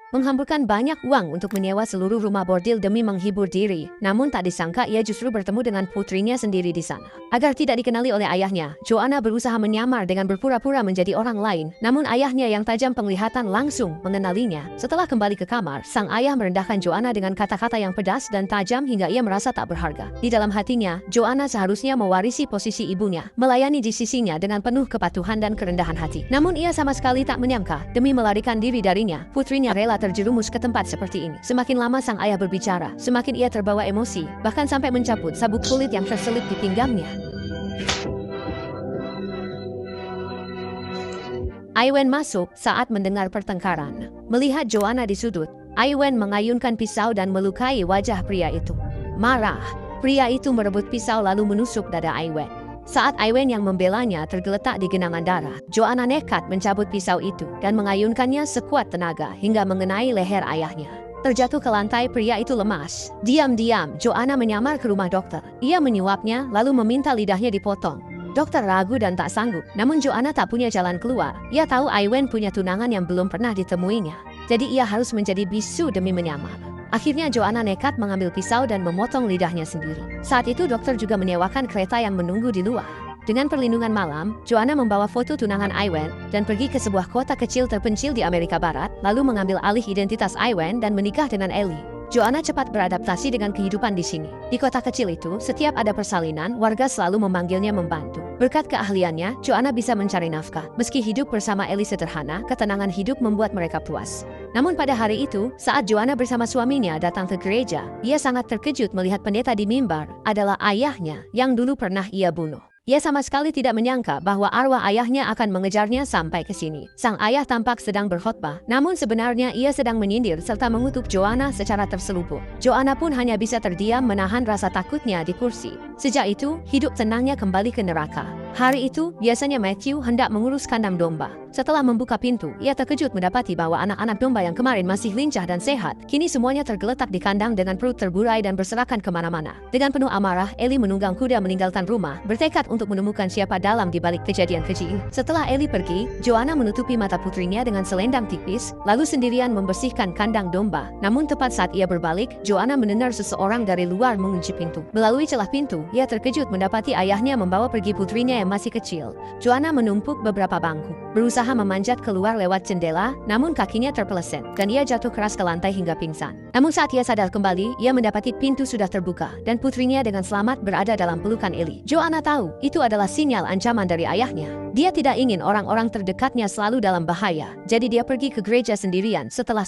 menghamburkan banyak uang untuk menyewa seluruh rumah bordil demi menghibur diri. Namun tak disangka ia justru bertemu dengan putrinya sendiri di sana. Agar tidak dikenali oleh ayahnya, Joanna berusaha menyamar dengan berpura-pura menjadi orang lain. Namun ayahnya yang tajam penglihatan langsung mengenalinya. Setelah kembali ke kamar, sang ayah merendahkan Joanna dengan kata-kata yang pedas dan tajam hingga ia merasa tak berharga. Di dalam hatinya, Joanna seharusnya mewarisi posisi ibunya, melayani di sisinya dengan penuh kepatuhan dan kerendahan hati. Namun ia sama sekali tak menyangka, demi melarikan diri darinya, putrinya rela terjerumus ke tempat seperti ini. Semakin lama sang ayah berbicara, semakin ia terbawa emosi, bahkan sampai mencabut sabuk kulit yang terselip di pinggangnya. Aiwen masuk saat mendengar pertengkaran. Melihat Joanna di sudut, Aiwen mengayunkan pisau dan melukai wajah pria itu. Marah, pria itu merebut pisau lalu menusuk dada Aiwen. Saat Aiwen yang membelanya tergeletak di genangan darah, Joanna nekat mencabut pisau itu dan mengayunkannya sekuat tenaga hingga mengenai leher ayahnya. Terjatuh ke lantai, pria itu lemas. Diam-diam, Joanna menyamar ke rumah dokter. Ia menyuapnya lalu meminta lidahnya dipotong. Dokter ragu dan tak sanggup, namun Joanna tak punya jalan keluar. Ia tahu Aiwen punya tunangan yang belum pernah ditemuinya. Jadi ia harus menjadi bisu demi menyamar. Akhirnya Joanna nekat mengambil pisau dan memotong lidahnya sendiri. Saat itu dokter juga menyewakan kereta yang menunggu di luar. Dengan perlindungan malam, Joanna membawa foto tunangan Aiwen dan pergi ke sebuah kota kecil terpencil di Amerika Barat, lalu mengambil alih identitas Aiwen dan menikah dengan Ellie. Joanna cepat beradaptasi dengan kehidupan di sini. Di kota kecil itu, setiap ada persalinan, warga selalu memanggilnya membantu. Berkat keahliannya, Joanna bisa mencari nafkah. Meski hidup bersama Ellie sederhana, ketenangan hidup membuat mereka puas. Namun pada hari itu, saat Joanna bersama suaminya datang ke gereja, ia sangat terkejut melihat pendeta di mimbar adalah ayahnya yang dulu pernah ia bunuh. Ia sama sekali tidak menyangka bahwa arwah ayahnya akan mengejarnya sampai ke sini. Sang ayah tampak sedang berkhotbah, namun sebenarnya ia sedang menyindir serta mengutuk Joanna secara terselubung. Joanna pun hanya bisa terdiam menahan rasa takutnya di kursi. Sejak itu, hidup tenangnya kembali ke neraka. Hari itu, biasanya Matthew hendak mengurus kandang domba. Setelah membuka pintu, ia terkejut mendapati bahwa anak-anak domba yang kemarin masih lincah dan sehat, kini semuanya tergeletak di kandang dengan perut terburai dan berserakan kemana-mana. Dengan penuh amarah, Ellie menunggang kuda meninggalkan rumah, bertekad untuk menemukan siapa dalam di balik kejadian keji ini. Setelah Ellie pergi, Joanna menutupi mata putrinya dengan selendang tipis, lalu sendirian membersihkan kandang domba. Namun tepat saat ia berbalik, Joanna mendengar seseorang dari luar mengunci pintu. Melalui celah pintu, ia terkejut mendapati ayahnya membawa pergi putrinya yang masih kecil. Joanna menumpuk beberapa bangku, berusaha memanjat keluar lewat jendela, namun kakinya terpeleset, dan ia jatuh keras ke lantai hingga pingsan. Namun saat ia sadar kembali, ia mendapati pintu sudah terbuka, dan putrinya dengan selamat berada dalam pelukan Ellie. Joanna tahu, itu adalah sinyal ancaman dari ayahnya. Dia tidak ingin orang-orang terdekatnya selalu dalam bahaya, jadi dia pergi ke gereja sendirian. Setelah